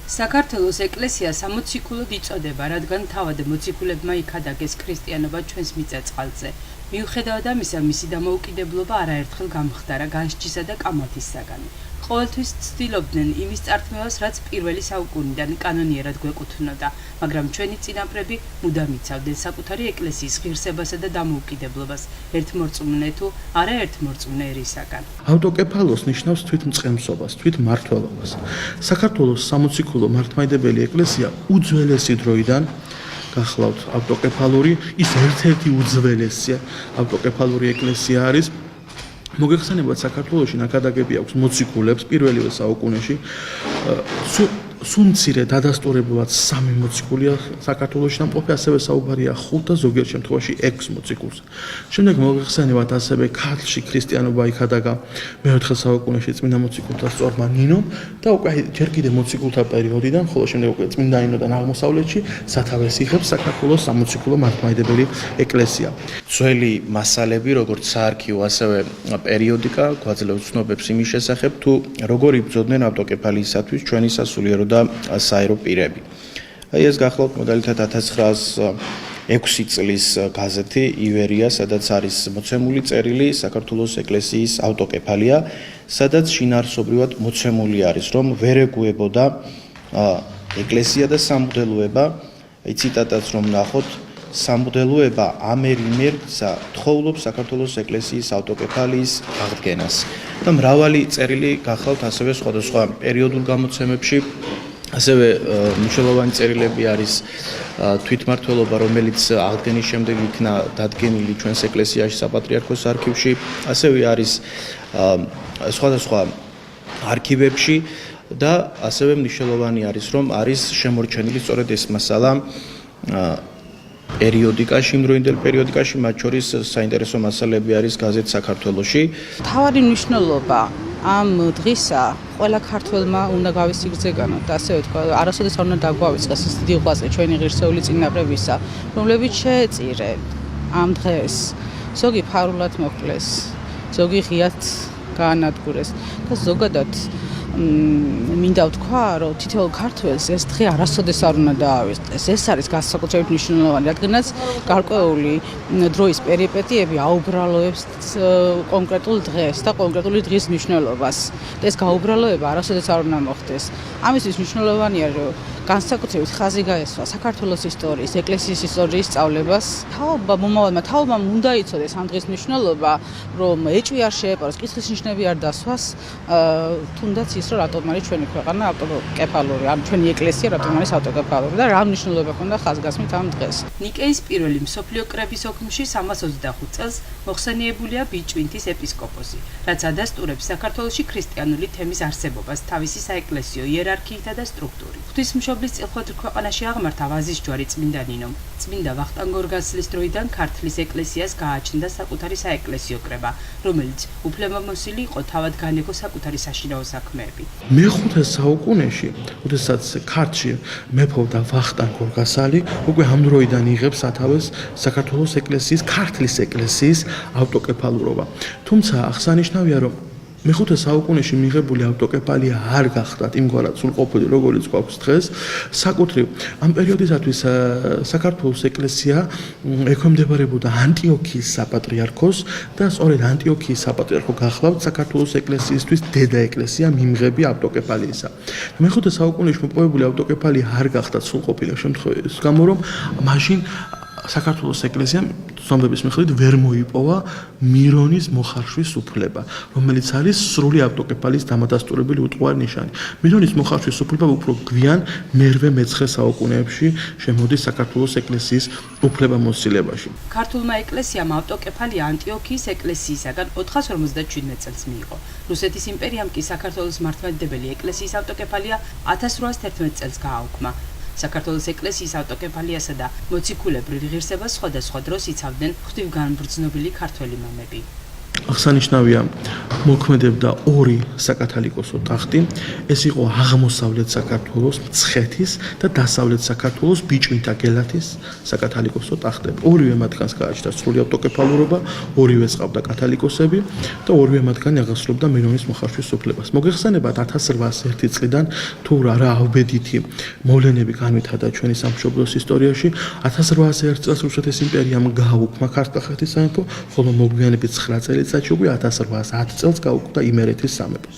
საქართველოს ეკლესია სამოციქულოდ იწოდება, რადგან თავად მოციქულებმა იქადაგეს ქრისტიანობა ჩვენს მიწა-წყალზე. მიუხედავად ამისა, მისი დამოუკიდებლობა არაერთხელ გამხდარა განსჯისა და კამათის საგანი. ყოველთვის ცდილობდნენ იმის წართმევას, რაც პირველი საუკუნიდან კანონიერად გვეკუთვნოდა, მაგრამ ჩვენი წინაპრები მუდამ იცავდნენ საკუთარი ეკლესიის ღირსებასა და დამოუკიდებლობას, ერთმორწმუნე თუ არაერთმორწმუნე ერისაგან. ავტოკეფალოს ნიშნავს თვითმწყემსობას, თვითმმართველობას. საქართველოს სამოციქულო მართლმადიდებელი ეკლესია უძველესი დროიდან გახლავთ ავტოკეფალური, ის ერთ-ერთი უძველესი ავტოკეფალური ეკლესია არის. მოგეხსენებათ, საქართველოში ნაკადაგები აქვს მოციქულებს პირველივე საუკუნეში. სულ მცირე დადასტურებულად 3 მოციქულია საქართველოში დამყოფი, ასევე საუბარია 5 და ზოგიერთ შემთხვევაში 6 მოციქულს. შემდეგ მოგეხსენებათ ასევე ქართლში ქრისტიანობა იქადაგა მე-4 საუკუნეში წმინდა მოციქულთა სწორმა ნინომ და უკვე ჯერ კიდევ მოციქულთა პერიოდიდან, ხოლო შემდეგ უკვე წმინდა ნინოდან აღმოსავლეთში სათავეს იღებს საქართველოს სამოციქულო მართლმადიდებელი ეკლესია. ძველი მასალები, როგორც საარქივო, ასევე პერიოდიკა გვაძლევს ცნობებს იმის შესახებ, თუ როგორ იბრძოდნენ ავტოკეფალიისათვის ჩვენი სასულიერო და საერო პირები. ეს გახლავთ მაგალითად 1906 წლის გაზეთი ივერია, სადაც არის მოცემული წერილი საქართველოს ეკლესიის ავტოკეფალია, სადაც შინაარსობრივად მოცემული არის, რომ ვერ ეგუებოდა ეკლესია და სამღვდელოება, ციტატაც რომ ნახოთ, სამღვდელოება ამერ-იმერცა თხოვლობს საქართველოს ეკლესიის ავტოკეფალიის აღდგენას. და მრავალი წერილი გახლავთ ასევე სხვადასხვა პერიოდულ გამოცემებში, ასევე მნიშვნელოვანი წერილები არის თვითმმართველობა, რომელიც აღდგენის შემდეგ იქნა დადგენილი ჩვენს ეკლესიაში საპატრიარქოს არქივში, ასევე არის სხვადასხვა არქივებში და ასევე მნიშვნელოვანი არის, რომ არის შემორჩენილი სწორედ ეს მასალა პერიოდიკაში, იმდროინდელ პერიოდიკაში, მათ შორის საინტერესო მასალები არის გაზეთ საქართველოში. თავარი მნიშვნელობა ამ დღისა ყველა ქართველმა უნდა გავისიგრძეგანოთ და ასევე თქვა, არასოდეს არ უნდა დაგვავიწყეს ეს დიდი ღვაწლი ჩვენი ღირსეული წინაპრებისა, რომლებიც შეეწირნენ ამ დღეს. ზოგი ფარულად მოკლეს, ზოგი ღიად გაანადგურეს და ზოგადად მინდა ვთქვა, რომ თითოეულ ქართველს ეს დღე არასოდეს არ უნდა დაავიწყდეს. ეს არის განსაკუთრებით მნიშვნელოვანი, რადგანაც გარკვეული დროის პერიპეტიები აუბრალოებს კონკრეტულ დღეს და კონკრეტული დღის მნიშვნელობას. ეს გაუბრალოება არასოდეს არ უნდა მოხდეს. ამისთვის მნიშვნელოვანია, რომ განსაკუთრებით ხაზი გაესვა საქართველოს ისტორიის, ეკლესიის ისტორიის სწავლებას. მომავალმა თაობამ უნდა იცოდეს ამ დღის მნიშვნელობა, რომ ეჭვი არ შეეპაროს, კითხვის ნიშნები არ დასვას, თუნდაც ის, რომ რატომ არის ჩვენი ქვეყანა ავტოკეფალური, ან ჩვენი ეკლესია რატომ არის ავტოკეფალური და რა მნიშვნელობა ჰქონდა ხაზგასმით ამ დღეს. ნიკეის პირველი მსოფლიო კრების ოქმში 325 წელს მოხსენიებულია ბიჭვინთის ეპისკოპოსი, რაც ადასტურებს საქართველოში ქრისტიანული თემის არსებობას თავისი საეკლესიო იერარქიითა და სტრუქტურით. ღვთისმშობლის წილხვედრ ქვეყანაში აღმართა ვაზის ჯვარი წმინდა ნინომ. წმინდა ვახტანგ გორგასლის დროიდან ქართლის ეკლესიას გააჩნდა საკუთარი საეკლესიო კრება, რომელიც უფლებამოსილი იყო თავად განეგო საკუთარი საშინაო საქმეები. მე-5 საუკუნეში, როდესაც ქართლში მეფობდა ვახტანგ გორგასალი, უკვე ამ დროიდან იღებს სათავეს საქართველოს ეკლესიის, ქართლის ეკლესიის ავტოკეფალურობა. თუმცა აღსანიშნავია, რომ მე-5 საუკუნეში მიღებული ავტოკეფალია არ გახდათ იმგვარად სრულყოფილი, როგორც გვაქვს დღეს. საკუთრივ ამ პერიოდისათვის საქართველოს ეკლესია ექვემდებარებოდა ანტიოქიის საპატრიარქოს და სწორედ ანტიოქიის საპატრიარქო გახლავთ საქართველოს ეკლესიისთვის დედა ეკლესია მიმღები ავტოკეფალიისა. მე-5 საუკუნეში მოპოვებული ავტოკეფალია არ გახდათ სრულყოფილი შემთხვევის გამო, რომ მაშინ საქართველოს ეკლესიამ ცნობების მიხედვით ვერ მოიპოვა მირონის მოხარშვის უფლება, რომელიც არის სრული ავტოკეფალიის დამადასტურებელი უტყუარი ნიშანი. მირონის მოხარშვის უფლება უფრო გვიან მე-9 საუკუნეებში შემოდის საქართველოს ეკლესიის უფლებამოსილებაში. ქართულმა ეკლესიამ ავტოკეფალია ანტიოქიის ეკლესიისაგან 457 წელს მიიღო. რუსეთის იმპერიამ კი საქართველოს მართლმადიდებელი ეკლესიის ავტოკეფალია 1811 წელს გააუქმა. საქართველოს ეკლესიის ავტოკეფალიასა და მოციქულებრივ ღირსებას სხვადასხვა დროს იცავდნენ ღვთივგანბრძნობილი ქართველი მამები. აღსანიშნავია მოქმედებდა ორი საკათალიკოსო ტახტი. ეს იყო აღმოსავლეთ საქართველოს მცხეთის და დასავლეთ საქართველოს ბიჭვინთა გელათის საკათალიკოსო ტახტები. ორივე მათგანს გააჩნდა სრული ავტოკეფალურობა, ორივე ყავდა კათალიკოსები და ორივე მათგანი აღასრულებდა მირონის მოხარშვის უფლებას. მოგეხსენებათ 1801 წლიდან თუ რა ავბედითი მოვლენები განვითარდა ჩვენი სამშობლოს ისტორიაში. 1801 წელს რუსეთის იმპერიამ გააუქმა ქართლ-კახეთის სამეფო, ხოლო მოგვიანებით 9 წელიწადში უკვე 1810 წელს გაუქმდა იმერეთის სამეფო.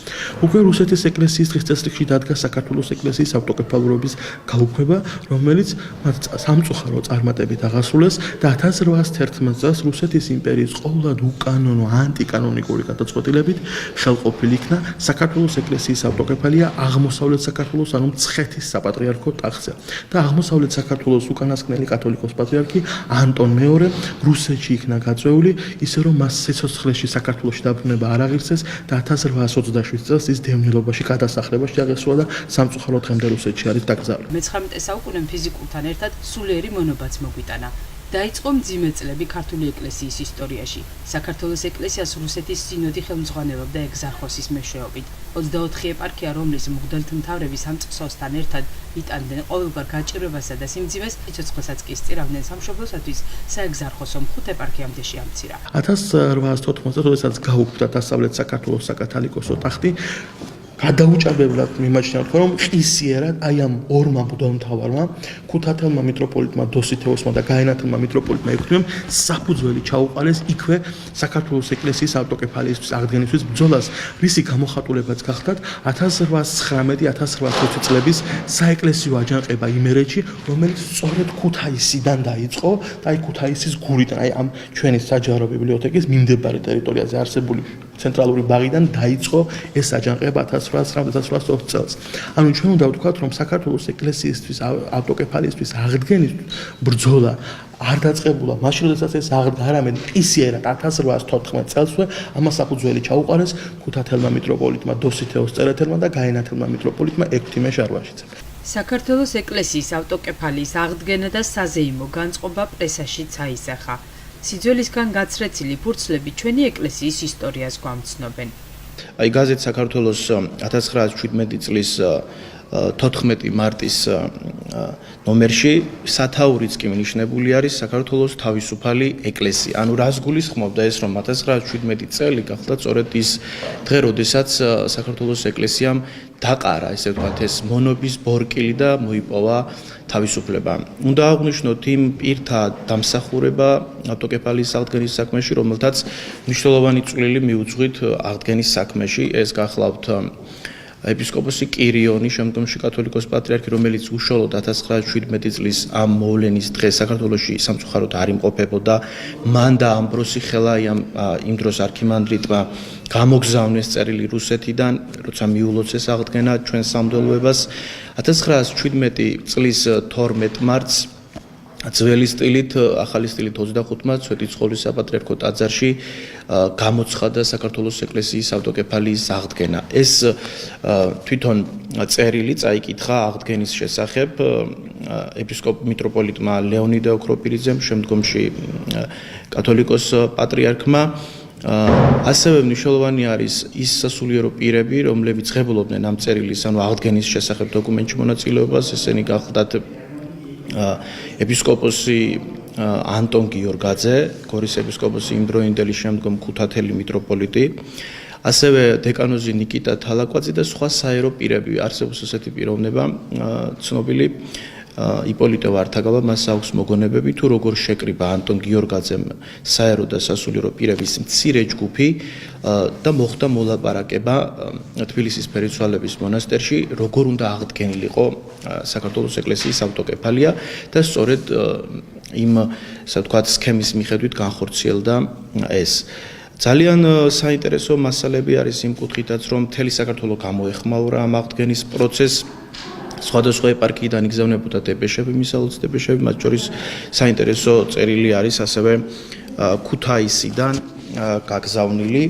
უკვე რუსეთის ეკლესიის დღესდღეობით დადგა საქართველოს ეკლესიის ავტოკეფალურობის გაუქმება, რომელიც მათ სამწუხარო წარმატებით აღასრულეს და 1811 წელს რუსეთის იმპერიის ყოვლად უკანონო ანტიკანონიკური გადაწყვეტილებით ხელყოფილი იქნა საქართველოს ეკლესიის ავტოკეფალია აღმოსავლეთ საქართველოს, ანუ მცხეთის საპატრიარქო ტახტზე. და აღმოსავლეთ საქართველოს უკანასკნელი კათოლიკოს პატრიარქი ანტონ მეორე რუსეთში იქნა გაწვეული, ისე რომ მას სიცოცხლეში საქართველოში დაბრუნება არ აღირსეს და 1827 წელს ის დევნილობაში გადასახლებაში აღესვა და სამწუხაროდ დღემდე რუსეთში არის დაკრძალული. მე-19 საუკუნემ ფიზიკურთან ერთად სულიერი მონობაც მოგვიტანა. დაიწყო მძიმე წლები ქართული ეკლესიის ისტორიაში. საქართველოს ეკლესიას რუსეთის სინოდი ხელმძღვანელობდა ეგზარხოსის მეშვეობით. 24 ეპარქია, რომლის მღვდელთ მთავრები სამწყსოსთან ერთად იტანდნენ ყოველგვარ გაჭირვებასა და სიმძიმეს, სიცოცხლესაც კი სწირავდნენ სამშობლოსათვის, საეგზარხოსო 5 ეპარქიამდე შეამცირა. 1814 წელს, როდესაც გაუქმდა დასავლეთ საქართველოს საკათალიკოსო ტახტი, გადაუჭარბებლად მიმაჩნიათ, რომ ყისიერად აი ამ ორმა მღვდელმთავარმა, ქუთათელმა მიტროპოლიტმა დოსითეოსმა და გაენათელმა მიტროპოლიტმა ექვთიმემ საფუძველი ჩაუყარეს იქვე საქართველოს ეკლესიის ავტოკეფალიისთვის აღდგენისთვის ბრძოლას, რისი გამოხატულებაც გახდათ 1819-1820 წლების საეკლესიო აჯანყება იმერეთში, რომელიც სწორედ ქუთაისიდან დაიწყო და აი ქუთაისის გურიდან, აი ამ ჩვენი საჯარო ბიბლიოთეკის მიმდებარე ტერიტორიაზე არსებული ცენტრალური ბაღიდან დაიწყო ეს აჯანყება 1819-1820 წელს. ანუ ჩვენ უნდა ვთქვათ, რომ საქართველოს ეკლესიისთვის ავტოკეფალიისთვის აღდგენის ბრძოლა არ დაწყებულა მაშინ, როდესაც ეს აღდგა, არამედ ყისიერად 1814 წელსვე ამას საფუძველი ჩაუყარეს ქუთათელმა მიტროპოლიტმა დოსითეოს წერეთელმა და გაენათელმა მიტროპოლიტმა ექვთიმე-შარვაშიძემ. საქართველოს ეკლესიის ავტოკეფალიის აღდგენა და საზეიმო განწყობა პრესაშიც აისახა. სიძველისგან გაცრეცილი ფურცლები ჩვენი ეკლესიის ისტორიას გვამცნობენ. აი გაზეთ საქართველოს 1917 წლის 14 მარტის ნომერში სათაურიც კი მინიშნებული არის საქართველოს თავისუფალი ეკლესია. ანუ რას გულისხმობდა ეს, რომ 1917 წელი გახდა სწორედ ის დღე, როდესაც საქართველოს ეკლესიამ დაყარა, ესე ვთქვათ, ეს მონობის ბორკილი და მოიპოვა თავისუფლება. უნდა აღვნიშნოთ იმ პირთა დამსახურება ავტოკეფალიის აღდგენის საქმეში, რომელთაც მნიშვნელოვანი წვლილი მიუძღვით აღდგენის საქმეში. ეს გახლავთ ეპისკოპოსი კირიონი, შემდგომში კათოლიკოს პატრიარქი, რომელიც უშუალოდ 1917 წლის ამ მოვლენის დღეს საქართველოში სამწუხაროდ არ იმყოფებოდა. მან და ამბროსი ხელაიამ იმ დროს არქიმანდრიტმა გამოგზავნეს წერილი რუსეთიდან, როცა მიულოცეს აღდგენა ჩვენ სამდელოებას. 1917 წლის 12 მარტს ძველი სტილით, ახალი სტილით 25 მარტს სვეტიცხოვლის საპატრიარქო ტაძარში გამოცხადა საქართველოს ეკლესიის ავტოკეფალიის აღდგენა. ეს თვითონ წერილი წაიკითხა აღდგენის შესახებ ეპისკოპ მიტროპოლიტმა ლეონიდე ოქროპირიძემ, შემდგომში კათოლიკოს პატრიარქმა. ასევე მნიშვნელოვანი არის ის სასულიერო პირები, რომლებიც ღებულობდნენ ამ წერილის, ანუ აღდგენის შესახებ დოკუმენტში მონაწილეობას, ესენი გახლდათ ეპისკოპოსი ანტონ გიორგაძე, გორის ეპისკოპოსი იმდროინდელი, შემდგომ ქუთათელი მიტროპოლიტი, ასევე დეკანოზი ნიკიტა თალაკვაძე და სხვა საერო პირები. არსებობს ესეთი პიროვნება, ცნობილი იპოლიტე ვართაგავა, მას აქვს მოგონებები თუ როგორ შეკრიბა ანტონ გიორგაძემ საერო და სასულიერო პირების მცირე ჯგუფი და მოხდა მოლაპარაკება თბილისის ფერიცვალების მონასტერში, როგორ უნდა აღდგენილიყო საქართველოს ეკლესიის ავტოკეფალია და სწორედ იმ, ასე ვთქვათ, სქემის მიხედვით განხორციელდა ეს. ძალიან საინტერესო მასალები არის იმ კუთხითაც, რომ მთელი საქართველოს გამოეხმაურა ამ აღდგენის პროცესს. სხვადასხვა ეპარქიიდან იგზავნებოდა დეპეშები, მისალოც დეპეშები, მათ შორის საინტერესო წერილი არის ასევე ქუთაისიდან გაგზავნილი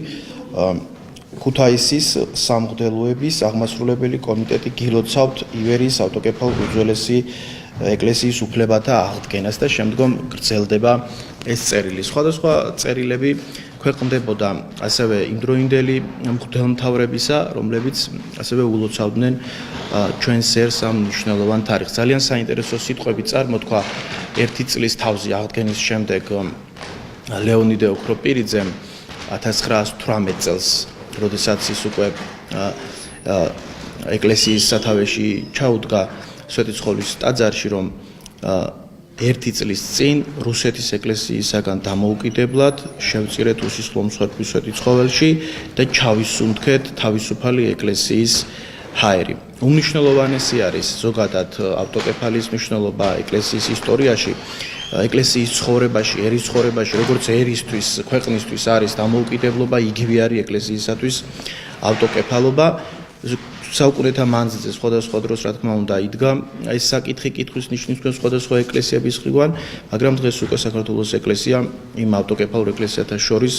ქუთაისის სამღვდელოების აღმასრულებელი კომიტეტი გილოცავთ ივერიის ავტოკეფალ უძველესი ეკლესიის უფლებათა აღდგენას და შემდგომ გრძელდება ეს წერილი. სხვადასხვა წერილები ქვეყნდებოდა ასევე იმდროინდელი მღვდელმთავრებისა, რომლებიც ასევე ულოცავდნენ ჩვენს ერს ამ მნიშვნელოვან თარიღს. ძალიან საინტერესო სიტყვები წარმოთქვა ერთი წლის თავზე აღდგენის შემდეგ ლეონიდე ოქროპირიძემ 1918 წელს, როდესაც ის უკვე ეკლესიის სათავეში ჩაუდგა სვეტიცხოვლის ტაძარში, რომ ერთი წლის წინ რუსეთის ეკლესიისაგან დამოუკიდებლად შევწირეთ უსისხლო მსხვერპლის სვეტიცხოველში და ჩავისუნთქეთ თავისუფალი ეკლესიის ჰაერი. უმნიშვნელოვანესი არის ზოგადად ავტოკეფალიის მნიშვნელობა ეკლესიის ისტორიაში, ეკლესიის ცხოვრებაში, ერის ცხოვრებაში, როგორც ერისთვის, ქვეყნისთვის არის დამოუკიდებლობა, იგივე არის ეკლესიისათვის ავტოკეფალობა. საუკუნეთა მანძილზე სხვადასხვა დროს რა თქმა უნდა იდგა ეს საკითხი კითხვის ნიშნის ქვეშ სხვადასხვა ეკლესიების მხრიდან, მაგრამ დღეს უკვე საქართველოს ეკლესია იმ ავტოკეფალურ ეკლესიათა შორის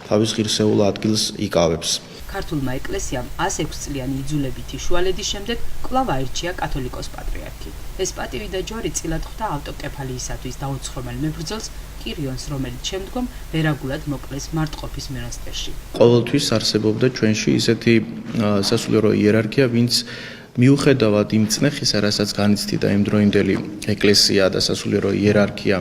თავის ღირსეულ ადგილს იკავებს. ქართულმა ეკლესიამ 106 წლიანი იძულებითი შუალედის შემდეგ კვლავ აირჩია კათოლიკოს პატრიარქი. ეს პატივი და ჯვარი წილად ხვდა ავტოკეფალიისათვის დაუცხრომელ მებრძოლს კირიონს, რომელიც შემდგომ ვერაგულად მოკლეს მარტყოფის მონასტერში. ყოველთვის არსებობდა ჩვენში ისეთი სასულიერო იერარქია, ვინც მიუხედავად იმ წნეხისა, რასაც განიცდიდა იმდროინდელი ეკლესია და სასულიერო იერარქია,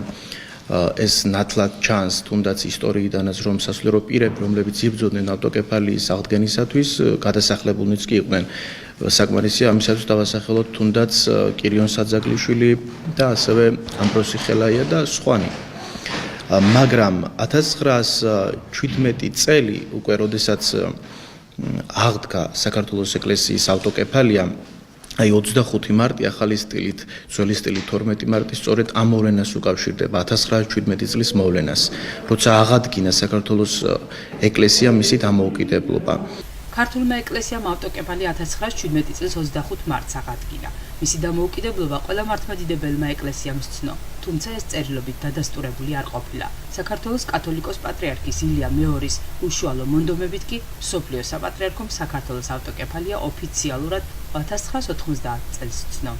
ეს ნათლად ჩანს თუნდაც ისტორიიდანაც, რომ სასულიერო პირები, რომლებიც იბრძოდნენ ავტოკეფალიის აღდგენისათვის, გადასახლებულნიც კი იყვნენ. საკმარისია ამისათვის დავასახელოთ თუნდაც კირიონ საძაგლიშვილი და ასევე ამბროსი ხელაია და სხვანი. მაგრამ 1917 წელი უკვე როდესაც აღდგა საქართველოს ეკლესიის ავტოკეფალია, აი 25 მარტი ახალი სტილით, ძველი სტილით 12 მარტი სწორედ ამ მოვლენას უკავშირდება 1917 წლის მოვლენას, როცა აღადგინა საქართველოს ეკლესია მისი დამოუკიდებლობა. ქართულმა ეკლესიამ ავტოკეფალია 1917 წლის 25 მარტს აღადგინა. მისი დამოუკიდებლობა ყველა მართლმადიდებელმა ეკლესიამ სცნო, თუმცა ეს წერილობით დადასტურებული არ ყოფილა. საქართველოს კათოლიკოს პატრიარქის ილია მეორის უშუალო მონდომებით კი მსოფლიო საპატრიარქომ საქართველოს ავტოკეფალია ოფიციალურად 1990 წელს სცნო.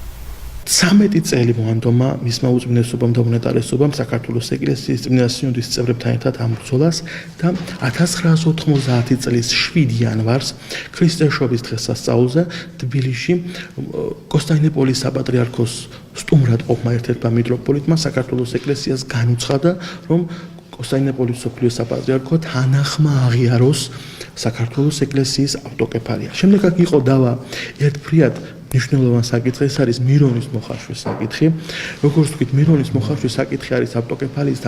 13 წელი მოანდომა მისმა უწმინდესობამ და უნეტარესობამ საქართველოს ეკლესიის წმინდა სინოდის წევრებთან ერთად ამბრძოლას და 1990 წლის 7 იანვარს ქრისტეშობის დღესასწაულზე თბილისში კოსტანტინოპოლის საპატრიარქოს სტუმრად ყოფმა ერთ-ერთმა მიტროპოლიტმა საქართველოს ეკლესიას განუცხადა, რომ კოსტანტინოპოლის მსოფლიო საპატრიარქო თანახმა აღიაროს საქართველოს ეკლესიის ავტოკეფალია. შემდეგ აქ იყო დავა ერთფრიად მნიშვნელოვანი საკითხი, ეს არის მირონის მოხარშვის საკითხი. როგორც ვთქვით, მირონის მოხარშვის საკითხი არის ავტოკეფალიის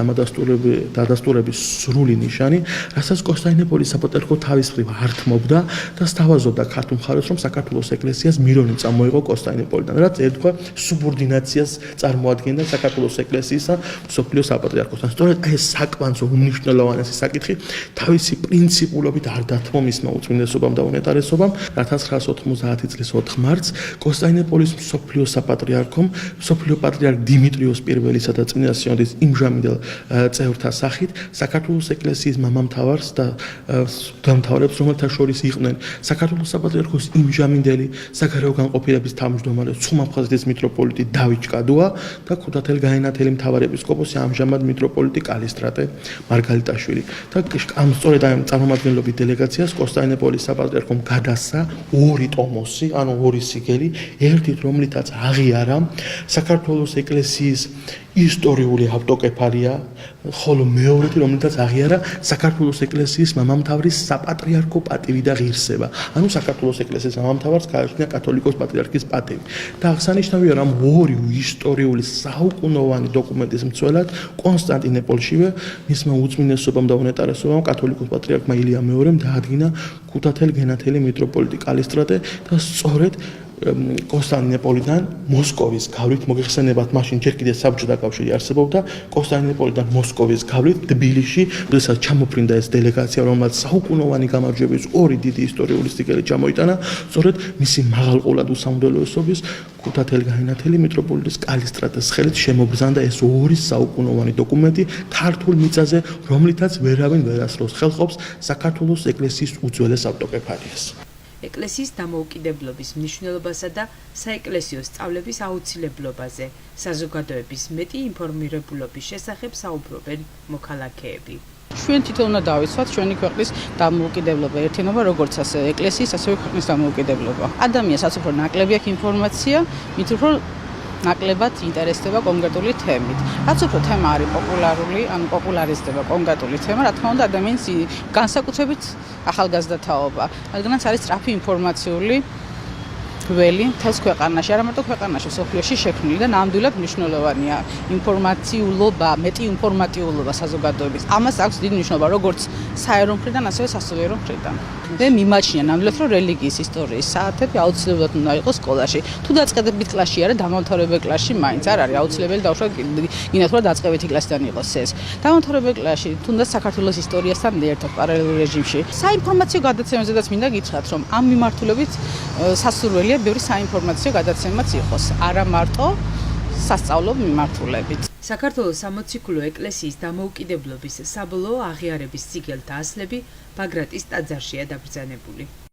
დადასტურების სრული ნიშანი, რასაც კოსტანტინოპოლის საპატრიარქო თავის მხრივ ართმობდა და სთავაზობდა ქართულ მხარეს, რომ საქართველოს ეკლესიას მირონი წამოიღო კოსტანტინოპოლიდან, რაც ერთგვარ სუბორდინაციას წარმოადგენდა საქართველოს ეკლესიისა მსოფლიო საპატრიარქოსთან. სწორედ ეს საკვანძო უმნიშვნელოვანესი საკითხი თავისი პრინციპულობით არ დათმო მისმა უწმინდესობამ და უნეტარესობამ 1990 წლის 4 მარტს კოსტანტინოპოლის მსოფლიო საპატრიარქომ, მსოფლიო პატრიარქ დიმიტრიოს პირველისა და წმინდა სინოდის იმჟამინდელ წევრთა სახით საქართველოს ეკლესიის მამამთავარს და მღვდელმთავრებს, რომელთა შორის იყვნენ საქართველოს საპატრიარქოს იმჟამინდელი საგარეო განყოფილების თავმჯდომარე ცხუმაფხაზეთის მიტროპოლიტი დავით ჭკადუა და ქუთათელ-გაენათელი მთავარეპისკოპოსი ამჟამად მიტროპოლიტი კალისტრატე მარგალიტაშვილი. და ამ სწორედ ამ წარმომადგენლობით დელეგაციას კოსტანტინოპოლის საპატრიარქომ გადასცა 2 ტომოსი, ანუ 2 სიგელი, ერთით რომლითაც აღიარა საქართველოს ეკლესიის ისტორიული ავტოკეფალია, ხოლო მეორეთი რომლითაც აღიარა საქართველოს ეკლესიის მამამთავრის საპატრიარქო პატივი და ღირსება. ანუ საქართველოს ეკლესიის მამამთავარს გააჩნია კათოლიკოს პატრიარქის პატივი. და აღსანიშნავია, რომ 2 ისტორიული საუკუნოვანი დოკუმენტის მცველად კონსტანტინოპოლშივე მისმა უწმინდესობამ და უნეტარესობამ კათოლიკოს პატრიარქმა ილია მეორემ დაადგინა ქუთათელ-გენათელი მიტროპოლიტი კალისტრატე და სწორედ კონსტანტინოპოლიდან მოსკოვის გავლით მოგეხსენებათ მაშინ ჯერ კიდევ საბჭოთა კავშირი არსებობდა კონსტანტინოპოლიდან მოსკოვის გავლით თბილისში როდესაც ჩამოფრინდა ეს დელეგაცია რომელსაც საუკუნოვანი გამარჯვების ორი დიდი ისტორიული სტიკელი ჩამოიტანა სწორედ მისი მაღალყოლად უსამართლოების ქუთათელი-გაინათელი მიტროპოლიტის კალისტრატეს ხელით შემოგზანდა ეს ორი საუკუნოვანი დოკუმენტი ქართულ მიწაზე რომლითაც ვერავინ ვერ ასრულებს ხელყოფს საქართველოს ეკლესიის უძველეს ავტოკეფალიას. ეკლესიის დამოუკიდებლობის მნიშვნელობასა და საეკლესიო სწავლების აუცილებლობაზე საზოგადოების მეტი ინფორმირებულობის შესახებ საუბრობენ მოქალაქეები. ჩვენ თვითონ უნდა დავიცვათ ჩვენი ქვეყნის დამოუკიდებლობა, ერთიანობა, როგორც ასე ეკლესიის, ასევე ქვეყნის დამოუკიდებლობა. ადამიანს რაც უფრო ნაკლები აქვს ინფორმაცია, მით უფრო ნაკლებად ინტერესდება კონკრეტული თემით. რაც უფრო თემა არის პოპულარული, ანუ პოპულარიზდება კონკრეტული თემა, რა თქმა უნდა ადამიანს განსაკუთრებით ახალგაზრდა თაობა, რადგანაც არის სწრაფი ინფორმაციული გველი მთელს ქვეყანაში, არა მარტო ქვეყანაში, სოფლიოში შექმნილი და ნამდვილად მნიშვნელოვანია ინფორმაციულობა, მეტი ინფორმატიულობა საზოგადოების. ამას აქვს დიდი მნიშვნელობა როგორც საერო მხრიდან, ასევე სასულიერო მხრიდან. მე მიმაჩნია ნამდვილად რომ რელიგიის ისტორიის საათები აუცილებლად უნდა იყოს სკოლაში. თუ დაწყებითი კლასში არა, დამამთავრებელ კლასში მაინც არ არის აუცილებელი დავუშვათ გინდათ რომ დაწყებითი კლასიდან იყოს ეს. დამამთავრებელ კლასში თუნდაც საქართველოს ისტორიასთან ერთად პარალელურ რეჟიმში. საინფორმაციო გადაცემებზედაც მინდა გითხრათ რომ ამ მიმართულებით სასურველია ბევრი საინფორმაციო გადაცემაც იყოს, არა მარტო სასწავლო მიმართულებით. საქართველოს სამოციქულო ეკლესიის დამოუკიდებლობის საბოლოო აღიარების სიგელთა ასლები ბაგრატის ტაძარშია დაბრძანებული.